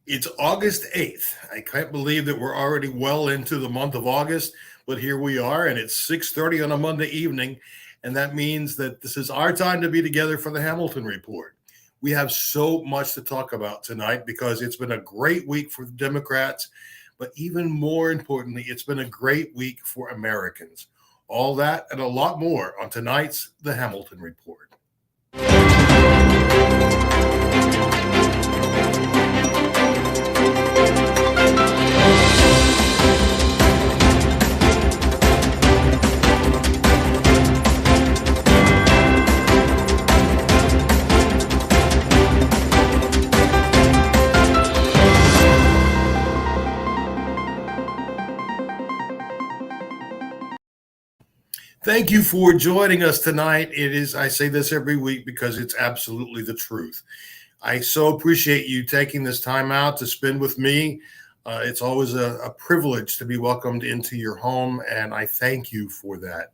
It's August 8th. I can't believe that we're already well into the month of August, but here we are, and it's 6:30 on a Monday evening, and that means that this is our time to be together for the Hamilton Report. We have so much to talk about tonight because it's been a great week for the Democrats, but even more importantly, it's been a great week for Americans. All that and a lot more on tonight's The Hamilton Report. Thank you for joining us tonight. I say this every week because it's absolutely the truth. I so appreciate you taking this time out to spend with me. It's always a privilege to be welcomed into your home, and I thank you for that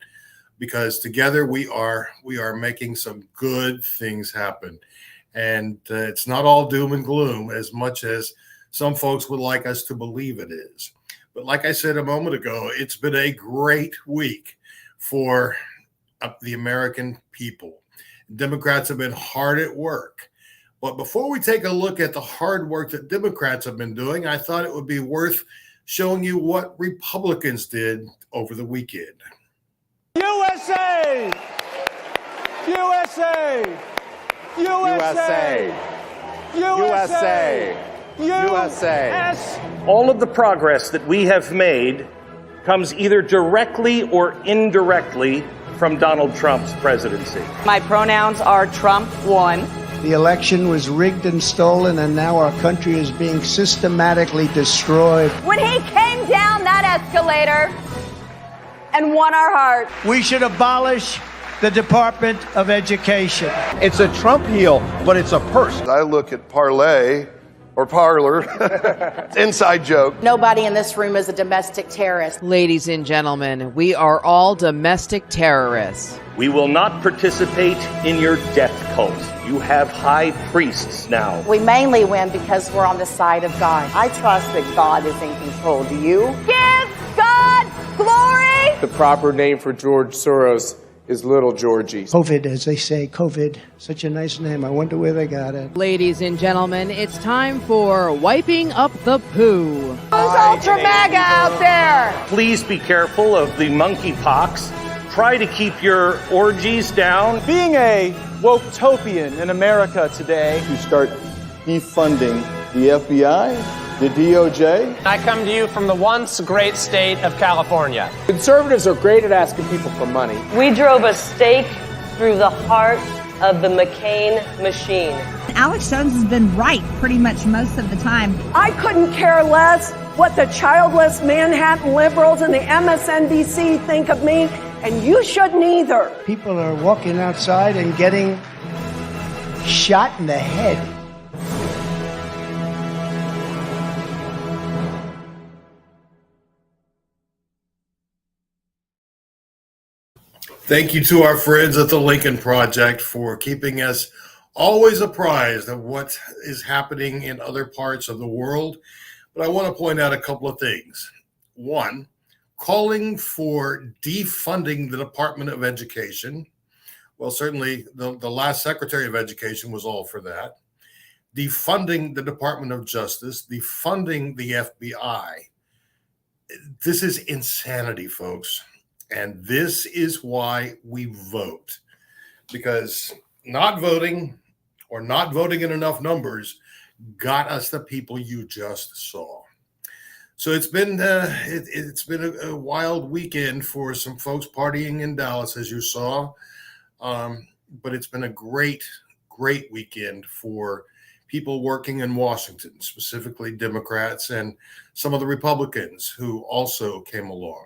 because together we are making some good things happen. And it's not all doom and gloom as much as some folks would like us to believe it is. But like I said a moment ago, it's been a great week for the American people. Democrats have been hard at work. But before we take a look at the hard work that Democrats have been doing, I thought it would be worth showing you what Republicans did over the weekend. USA! USA! USA! USA! USA! All of the progress that we have made comes either directly or indirectly from Donald Trump's presidency. My pronouns are Trump 1. The election was rigged and stolen, and now our country is being systematically destroyed. When he came down that escalator and won our hearts. We should abolish the Department of Education. It's a Trump heel, but it's a purse. I look at parlay or parlor. It's an inside joke. Nobody in this room is a domestic terrorist. Ladies and gentlemen, we are all domestic terrorists. We will not participate in your death cult. You have high priests now. We mainly win because we're on the side of God. I trust that God is in control. Do you? Give God glory! The proper name for George Soros is Little Georgie. COVID, as they say, COVID. Such a nice name. I wonder where they got it. Ladies and gentlemen, it's time for Wiping Up the Poo. Who's ultra mega out there? Please be careful of the monkeypox. Try to keep your orgies down. Being a woke-topian in America today, you start defunding the FBI, the DOJ. I come to you from the once great state of California. Conservatives are great at asking people for money. We drove a stake through the heart of the McCain machine. Alex Jones has been right pretty much most of the time. I couldn't care less what the childless Manhattan liberals and the MSNBC think of me, and you shouldn't either. People are walking outside and getting shot in the head. Thank you to our friends at the Lincoln Project for keeping us always apprised of what is happening in other parts of the world. But I want to point out a couple of things. One, calling for defunding the Department of Education. Well, certainly the last Secretary of Education was all for that. Defunding the Department of Justice, defunding the FBI. This is insanity, folks. And this is why we vote, because not voting or not voting in enough numbers got us the people you just saw. So it's been a wild weekend for some folks partying in Dallas, as you saw, but it's been a great weekend for people working in Washington, specifically Democrats and some of the Republicans who also came along.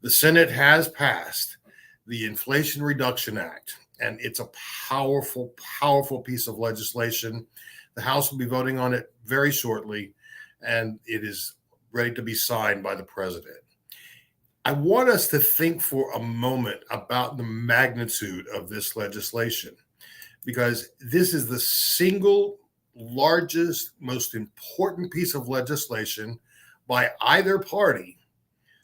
The Senate has passed the Inflation Reduction Act, and it's a powerful, powerful piece of legislation. The House will be voting on it very shortly, and it is ready to be signed by the president. I want us to think for a moment about the magnitude of this legislation, because this is the single largest, most important piece of legislation by either party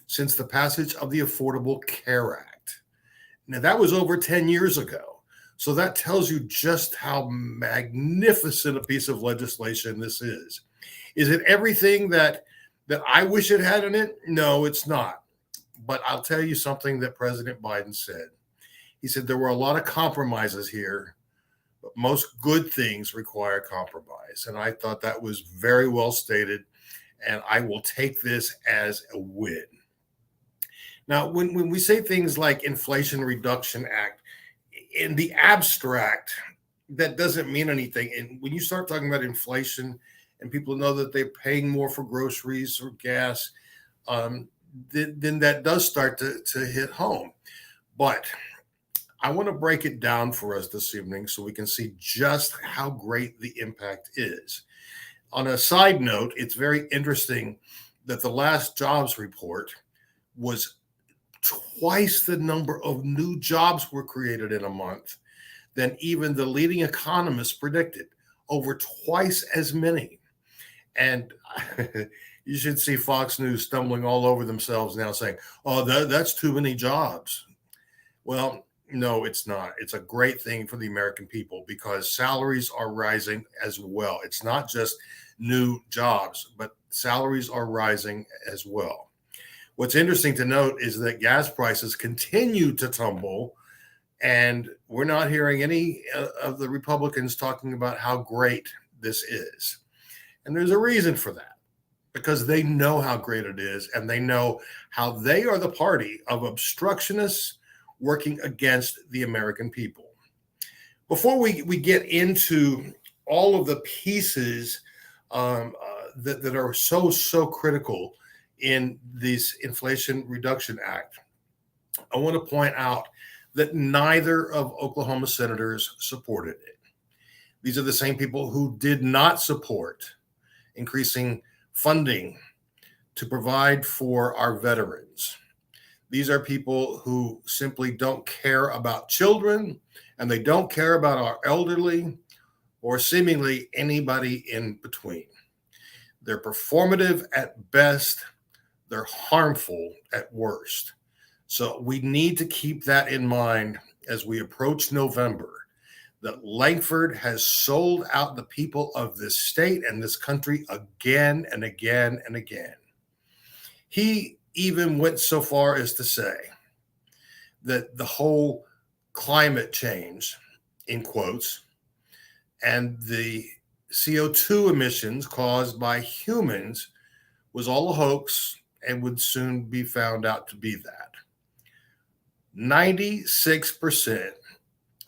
since the passage of the Affordable Care Act. Now, that was over 10 years ago. So that tells you just how magnificent a piece of legislation this is. Is it everything that I wish it had in it? No, it's not. But I'll tell you something that President Biden said. He said there were a lot of compromises here, but most good things require compromise. And I thought that was very well stated, and I will take this as a win. Now, when we say things like Inflation Reduction Act, in the abstract, that doesn't mean anything. And when you start talking about inflation and people know that they're paying more for groceries or gas, then that does start to hit home. But I want to break it down for us this evening so we can see just how great the impact is. On a side note, it's very interesting that the last jobs report was twice the number of new jobs were created in a month than even the leading economists predicted, over twice as many. And you should see Fox News stumbling all over themselves now saying, oh, that's too many jobs. Well, no, it's not. It's a great thing for the American people because salaries are rising as well. It's not just new jobs, but salaries are rising as well. What's interesting to note is that gas prices continue to tumble, and we're not hearing any of the Republicans talking about how great this is. And there's a reason for that, because they know how great it is, and they know how they are the party of obstructionists working against the American people. Before we get into all of the pieces that are so critical in this Inflation Reduction Act, I want to point out that neither of Oklahoma senators supported it. These are the same people who did not support increasing funding to provide for our veterans. These are people who simply don't care about children, and they don't care about our elderly or seemingly anybody in between. They're performative at best. They're harmful at worst. So we need to keep that in mind as we approach November, that Lankford has sold out the people of this state and this country again and again and again. He even went so far as to say that the whole climate change, in quotes, and the CO2 emissions caused by humans was all a hoax and would soon be found out to be that. 96%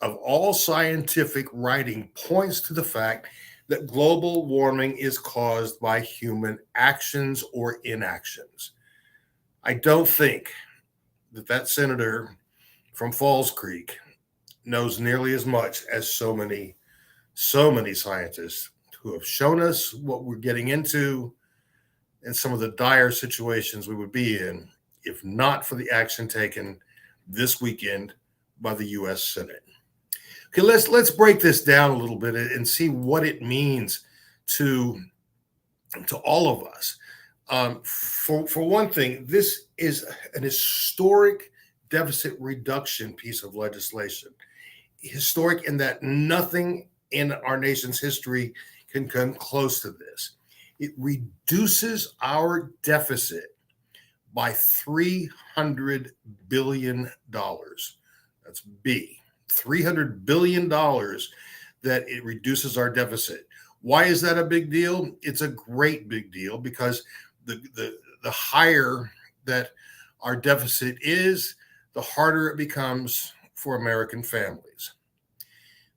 of all scientific writing points to the fact that global warming is caused by human actions or inactions. I don't think that senator from Falls Creek knows nearly as much as so many scientists who have shown us what we're getting into and some of the dire situations we would be in if not for the action taken this weekend by the U.S. Senate. Okay, let's break this down a little bit and see what it means to all of us. For one thing, this is an historic deficit reduction piece of legislation. Historic in that nothing in our nation's history can come close to this. It reduces our deficit by $300 billion. That's B. $300 billion that it reduces our deficit. Why is that a big deal? It's a great big deal because the higher that our deficit is, the harder it becomes for American families.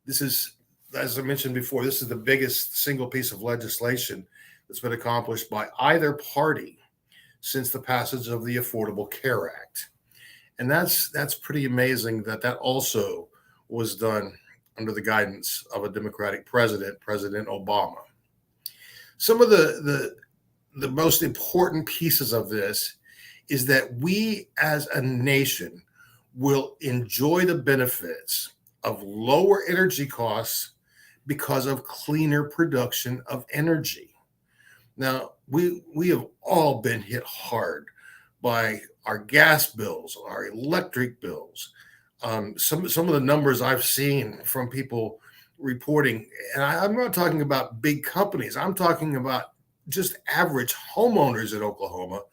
This is, as I mentioned before, this is the biggest single piece of legislation that's been accomplished by either party since the passage of the Affordable Care Act. And that's pretty amazing that also was done under the guidance of a Democratic president, President Obama. Some of the most important pieces of this is that we as a nation will enjoy the benefits of lower energy costs because of cleaner production of energy. Now, we have all been hit hard by our gas bills, our electric bills. Some of the numbers I've seen from people reporting, and I'm not talking about big companies, I'm talking about just average homeowners in Oklahoma,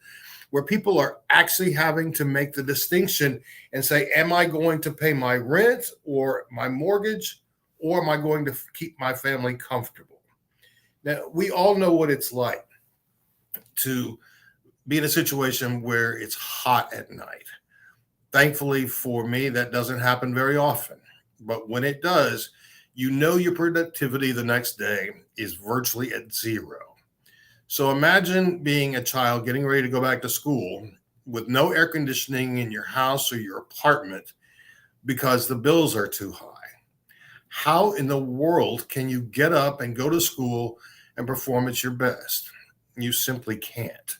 where people are actually having to make the distinction and say, am I going to pay my rent or my mortgage, or am I going to keep my family comfortable? Now, we all know what it's like to be in a situation where it's hot at night. Thankfully for me, that doesn't happen very often. But when it does, you know your productivity the next day is virtually at zero. So imagine being a child getting ready to go back to school with no air conditioning in your house or your apartment because the bills are too high. How in the world can you get up and go to school and perform at your best? You simply can't.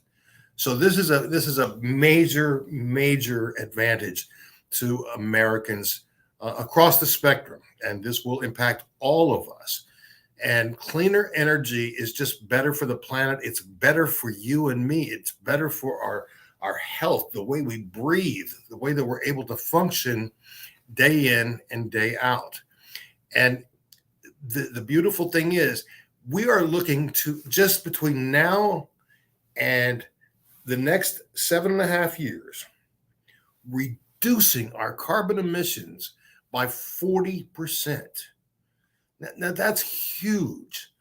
So this is a major advantage to Americans across the spectrum, and this will impact all of us. And cleaner energy is just better for the planet. It's better for you and me. It's better for our health, the way we breathe, the way that we're able to function day in and day out. And the beautiful thing is, we are looking to, just between now and the next 7.5 years, reducing our carbon emissions by 40%. Now that's huge.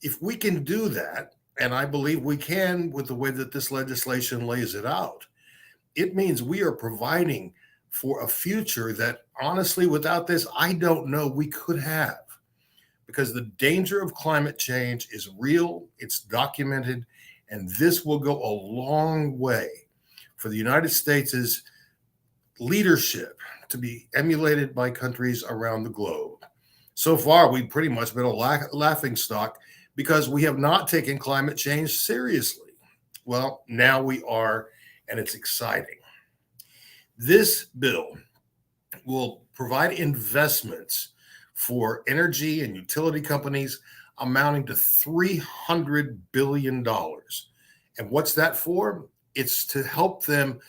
If we can do that, and I believe we can with the way that this legislation lays it out, it means we are providing for a future that, honestly, without this, I don't know we could have. Because the danger of climate change is real, it's documented, and this will go a long way for the United States' leadership to be emulated by countries around the globe. So far, we've pretty much been a laughing stock because we have not taken climate change seriously. Well, now we are, and it's exciting. This bill will provide investments for energy and utility companies amounting to $300 billion. And what's that for? It's to help them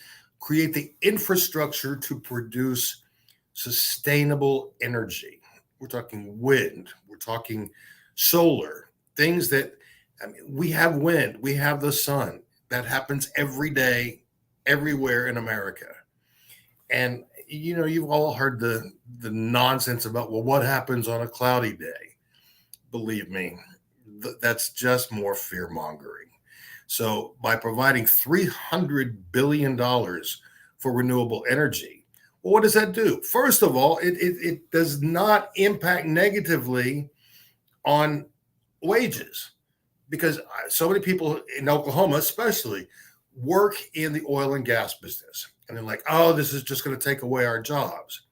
create the infrastructure to produce sustainable energy. We're talking wind, we're talking solar, things that, I mean, we have wind, we have the sun. That happens every day, everywhere in America. And, you know, you've all heard the nonsense about, well, what happens on a cloudy day? Believe me, that's just more fear mongering. So by providing $300 billion for renewable energy, well, what does that do? First of all, it does not impact negatively on wages, because so many people in Oklahoma, especially, work in the oil and gas business. And they're like, oh, this is just going to take away our jobs.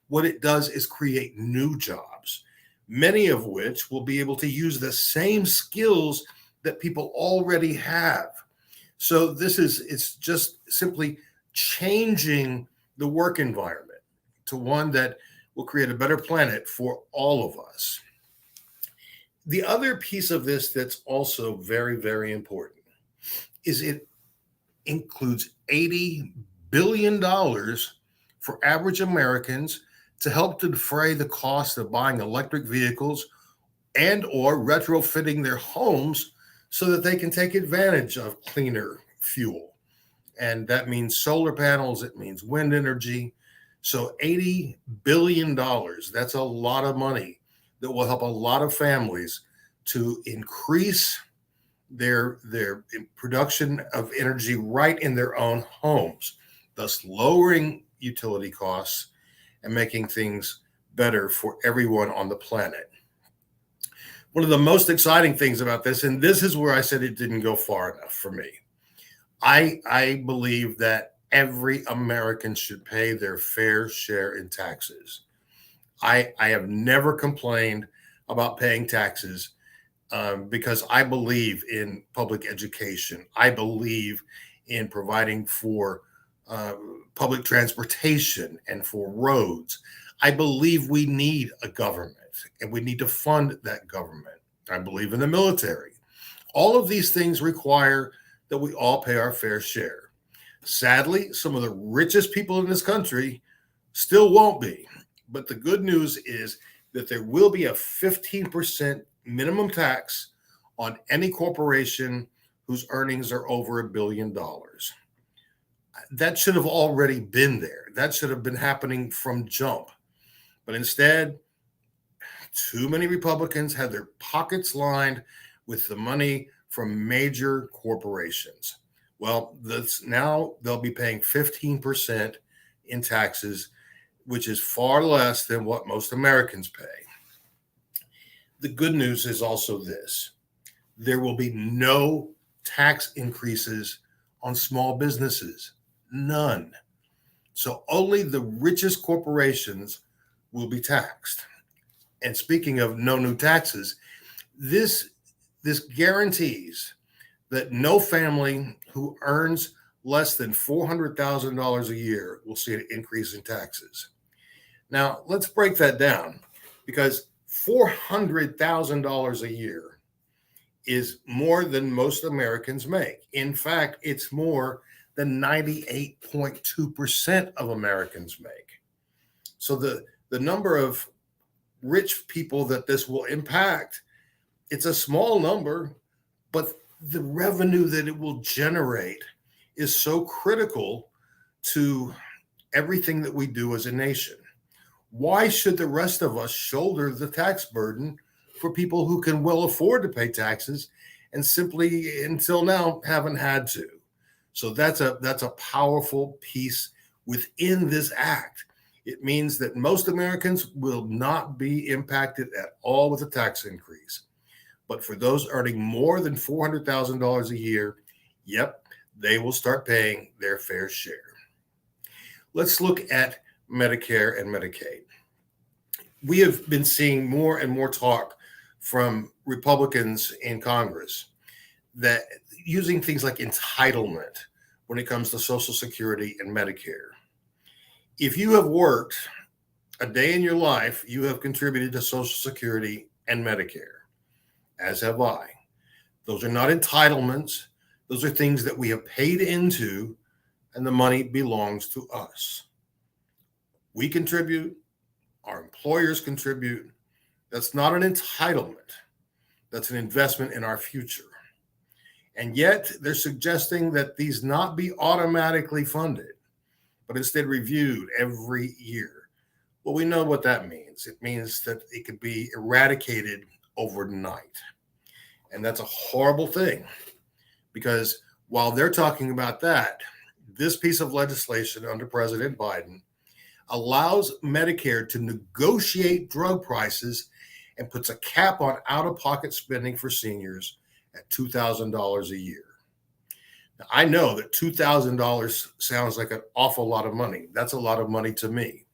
What it does is create new jobs, many of which will be able to use the same skills that people already have. So it's just simply changing the work environment to one that will create a better planet for all of us. The other piece of this that's also very, very important is it includes $80 billion for average Americans to help to defray the cost of buying electric vehicles and or retrofitting their homes so that they can take advantage of cleaner fuel. And that means solar panels, it means wind energy. So $80 billion, that's a lot of money that will help a lot of families to increase their production of energy right in their own homes, thus lowering utility costs and making things better for everyone on the planet. One of the most exciting things about this, and this is where I said it didn't go far enough for me, I believe that every American should pay their fair share in taxes. I have never complained about paying taxes because I believe in public education. I believe in providing for public transportation and for roads. I believe we need a government. government, and we need to fund that government. I believe in the military. All of these things require that we all pay our fair share. Sadly, some of the richest people in this country still won't be. But the good news is that there will be a 15% minimum tax on any corporation whose earnings are over $1 billion. That should have already been there. That should have been happening from jump. But instead, too many Republicans had their pockets lined with the money from major corporations. Well, now they'll be paying 15% in taxes, which is far less than what most Americans pay. The good news is also this: there will be no tax increases on small businesses. None. So only the richest corporations will be taxed. And speaking of no new taxes, this guarantees that no family who earns less than $400,000 a year will see an increase in taxes. Now, let's break that down, because $400,000 a year is more than most Americans make. In fact, it's more than 98.2% of Americans make. So the number of rich people that this will impact, it's a small number, but the revenue that it will generate is so critical to everything that we do as a nation. Why should the rest of us shoulder the tax burden for people who can well afford to pay taxes and simply until now haven't had to? So that's a powerful piece within this act. It means that most Americans will not be impacted at all with a tax increase. But for those earning more than $400,000 a year, yep, they will start paying their fair share. Let's look at Medicare and Medicaid. We have been seeing more and more talk from Republicans in Congress that using things like entitlement when it comes to Social Security and Medicare. If you have worked a day in your life, you have contributed to Social Security and Medicare, as have I. Those are not entitlements. Those are things that we have paid into, and the money belongs to us. We contribute, our employers contribute. That's not an entitlement. That's an investment in our future. And yet they're suggesting that these not be automatically funded, but instead reviewed every year. Well, we know what that means. It means that it could be eradicated overnight. And that's a horrible thing, because while they're talking about that, this piece of legislation under President Biden allows Medicare to negotiate drug prices and puts a cap on out-of-pocket spending for seniors at $2,000 a year. Now, I know that $2,000 sounds like an awful lot of money. That's a lot of money to me.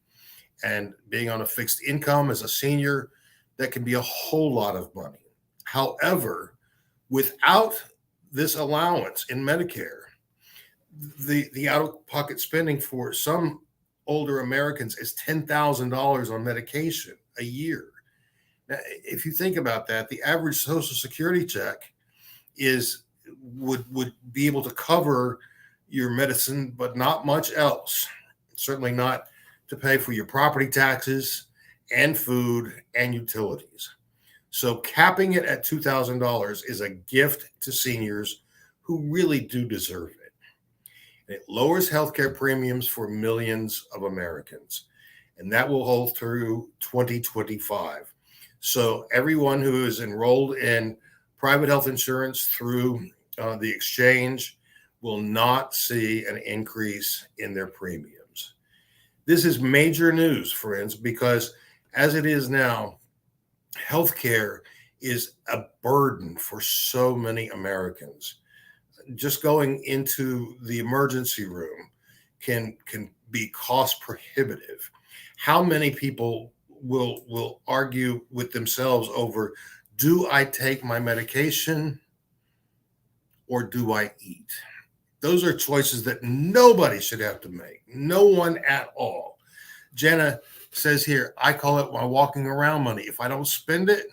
And being on a fixed income as a senior, that can be a whole lot of money. However, without this allowance in Medicare, the out-of-pocket spending for some older Americans is $10,000 on medication a year. Now, if you think about that, the average Social Security check would be able to cover your medicine, but not much else. Certainly not to pay for your property taxes and food and utilities. So capping it at $2,000 is a gift to seniors who really do deserve it. And it lowers healthcare premiums for millions of Americans, and that will hold through 2025. So everyone who is enrolled in private health insurance through the exchange will not see an increase in their premiums. This is major news, friends, because as it is now, healthcare is a burden for so many Americans. Just going into the emergency room can be cost prohibitive. How many people will argue with themselves over, do I take my medication or do I eat? Those are choices that nobody should have to make. No one at all. Jenna, says here, I call it my walking around money. If I don't spend it,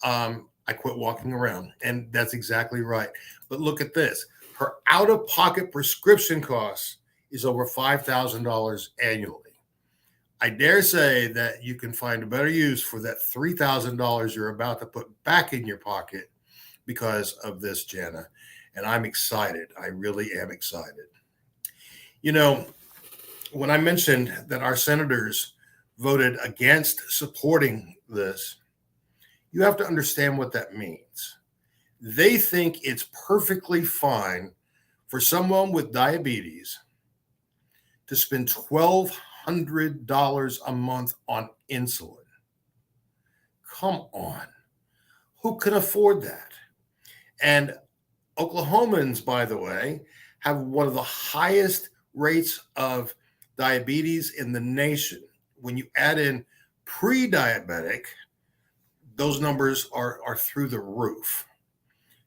I quit walking around. And that's exactly right. But look at this. Her out-of-pocket prescription cost is over $5,000 annually. I dare say that you can find a better use for that $3,000 you're about to put back in your pocket because of this, Jana. And I'm excited. I really am excited. You know, when I mentioned that our senators voted against supporting this, you have to understand what that means. They think it's perfectly fine for someone with diabetes to spend $1,200 a month on insulin. Come on. Who can afford that? And Oklahomans, by the way, have one of the highest rates of diabetes in the nation. When you add in pre-diabetic, those numbers are through the roof.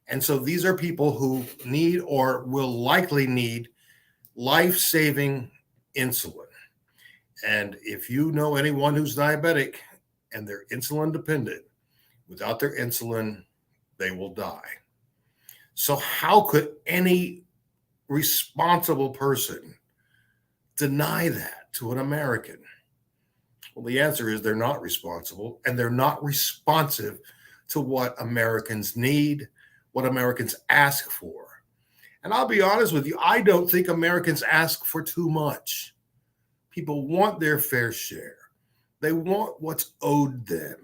And so these are people who need or will likely need life-saving insulin. And if you know anyone who's diabetic and they're insulin dependent, without their insulin, they will die. So how could any responsible person deny that to an American? Well, the answer is they're not responsible, and they're not responsive to what Americans need, what Americans ask for. And I'll be honest with you, I don't think Americans ask for too much. People want their fair share. They want what's owed them.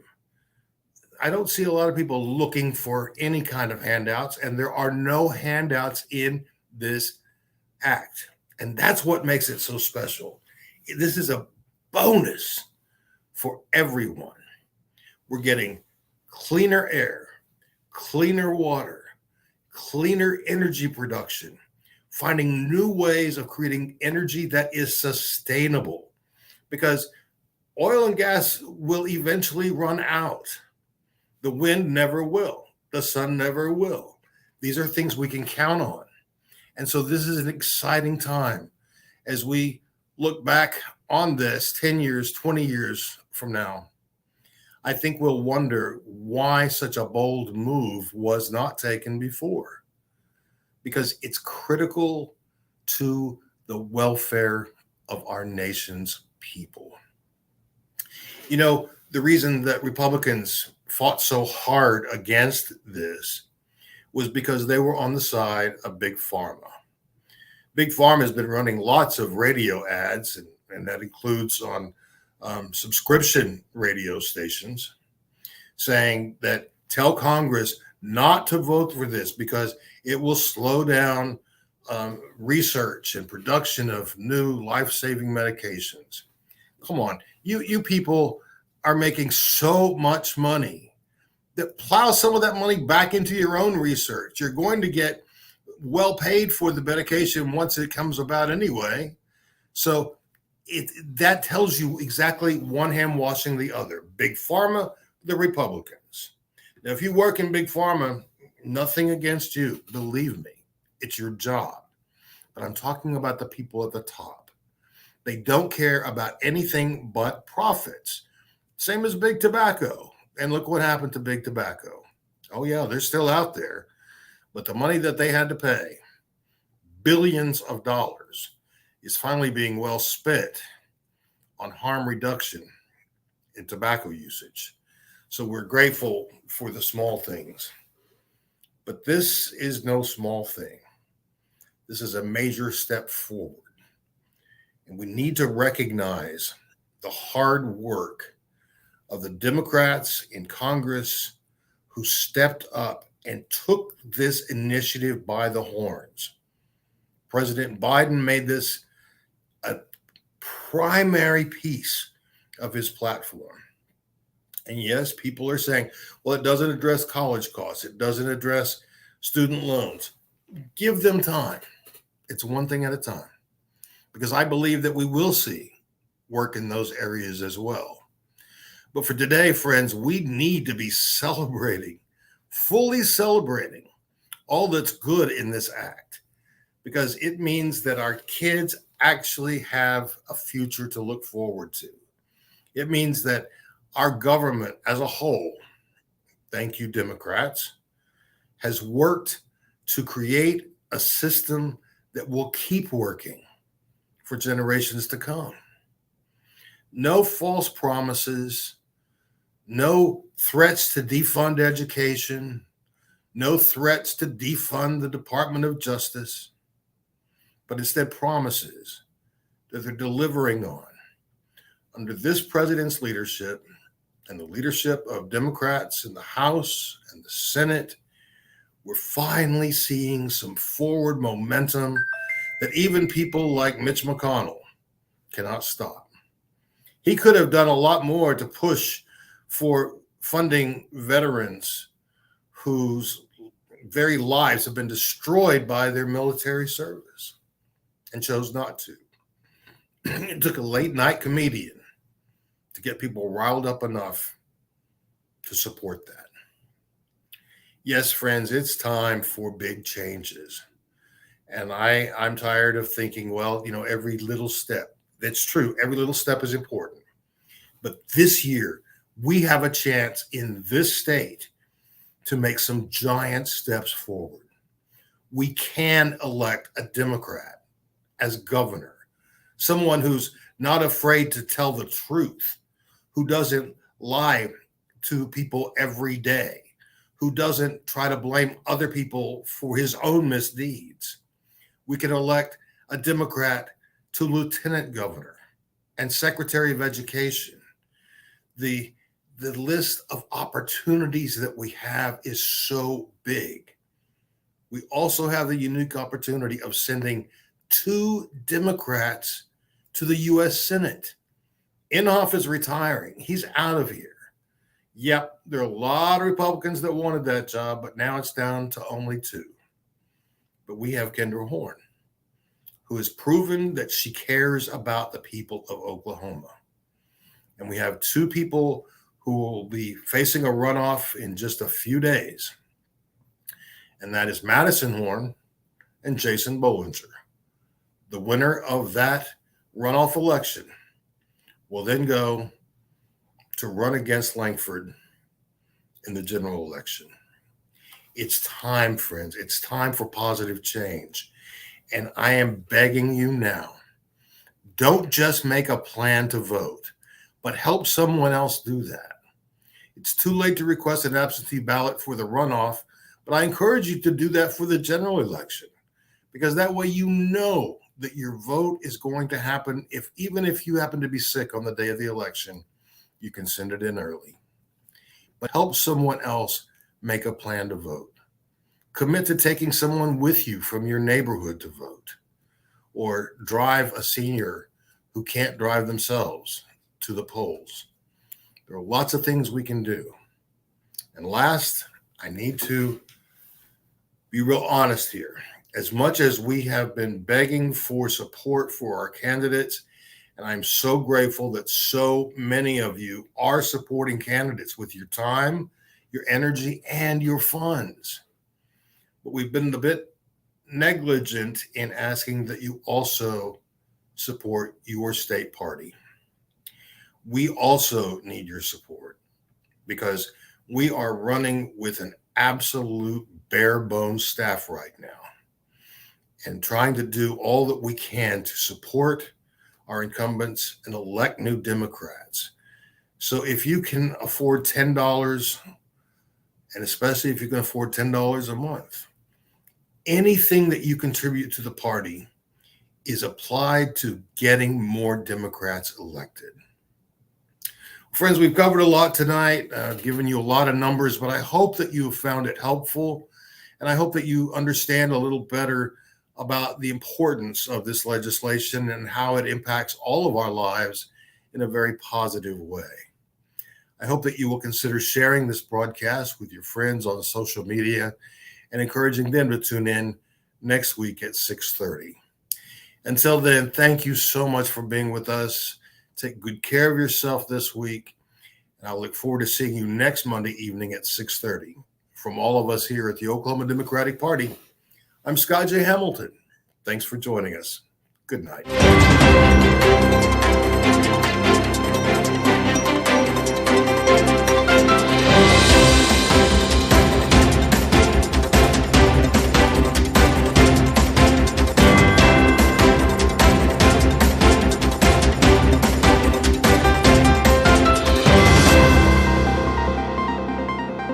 I don't see a lot of people looking for any kind of handouts, and there are no handouts in this act. And that's what makes it so special. This is a bonus for everyone. We're getting cleaner air, cleaner water, cleaner energy production, finding new ways of creating energy that is sustainable, because oil and gas will eventually run out. The wind never will. The sun never will. These are things we can count on. And so this is an exciting time as we look back on this 10 years, 20 years from now. I think we'll wonder why such a bold move was not taken before, because it's critical to the welfare of our nation's people. You know, the reason that Republicans fought so hard against this was because they were on the side of Big Pharma. Big Pharma has been running lots of radio ads, and that includes on subscription radio stations, saying that tell Congress not to vote for this because it will slow down research and production of new life-saving medications. Come on, you people are making so much money that plow some of that money back into your own research. You're going to get well paid for the medication once it comes about anyway. So that tells you exactly one hand washing the other. Big Pharma, the Republicans. Now, if you work in Big Pharma, nothing against you. Believe me, it's your job. But I'm talking about the people at the top. They don't care about anything but profits. Same as Big Tobacco. And look what happened to Big Tobacco. Oh, yeah, they're still out there. But the money that they had to pay, billions of dollars, is finally being well spent on harm reduction in tobacco usage. So we're grateful for the small things. But this is no small thing. This is a major step forward. And we need to recognize the hard work of the Democrats in Congress who stepped up and took this initiative by the horns. President Biden made this a primary piece of his platform. And yes, people are saying, well, it doesn't address college costs. It doesn't address student loans. Give them time. It's one thing at a time. Because I believe that we will see work in those areas as well. But for today, friends, we need to be celebrating, fully celebrating all that's good in this act, because it means that our kids actually have a future to look forward to. It means that our government as a whole, thank you, Democrats, has worked to create a system that will keep working for generations to come. No false promises, no threats to defund education, no threats to defund the Department of Justice, but instead promises that they're delivering on. Under this president's leadership and the leadership of Democrats in the House and the Senate, we're finally seeing some forward momentum that even people like Mitch McConnell cannot stop. He could have done a lot more to push for funding veterans whose very lives have been destroyed by their military service and chose not to. It took a late night comedian to get people riled up enough to support that. Yes, friends, it's time for big changes. And I'm tired of thinking, well, every little step. That's true. Every little step is important. But this year, we have a chance in this state to make some giant steps forward. We can elect a Democrat as governor, someone who's not afraid to tell the truth, who doesn't lie to people every day, who doesn't try to blame other people for his own misdeeds. We can elect a Democrat to lieutenant governor and secretary of education. The list of opportunities that we have is so big. We also have the unique opportunity of sending 2 Democrats to the U.S. Senate. Inhofe is retiring. He's out of here. Yep, there are a lot of Republicans that wanted that job, but now it's down to only 2. But we have Kendra Horn, who has proven that she cares about the people of Oklahoma. And we have 2 people who will be facing a runoff in just a few days. And that is Madison Horn and Jason Bollinger. The winner of that runoff election will then go to run against Lankford in the general election. It's time, friends. It's time for positive change. And I am begging you now, don't just make a plan to vote, but help someone else do that. It's too late to request an absentee ballot for the runoff, but I encourage you to do that for the general election, because that way you know that your vote is going to happen. Even if you happen to be sick on the day of the election, you can send it in early. But help someone else make a plan to vote. Commit to taking someone with you from your neighborhood to vote, or drive a senior who can't drive themselves to the polls. There are lots of things we can do. And last, I need to be real honest here. As much as we have been begging for support for our candidates, and I'm so grateful that so many of you are supporting candidates with your time, your energy, and your funds. But we've been a bit negligent in asking that you also support your state party. We also need your support because we are running with an absolute bare bones staff right now and trying to do all that we can to support our incumbents and elect new Democrats. So if you can afford $10, and especially if you can afford $10 a month, anything that you contribute to the party is applied to getting more Democrats elected. Friends, we've covered a lot tonight, given you a lot of numbers, but I hope that you have found it helpful, and I hope that you understand a little better about the importance of this legislation and how it impacts all of our lives in a very positive way. I hope that you will consider sharing this broadcast with your friends on social media and encouraging them to tune in next week at 6:30. Until then, thank you so much for being with us. Take good care of yourself this week, and I look forward to seeing you next Monday evening at 6:30. From all of us here at the Oklahoma Democratic Party, I'm Scott J. Hamilton. Thanks for joining us. Good night.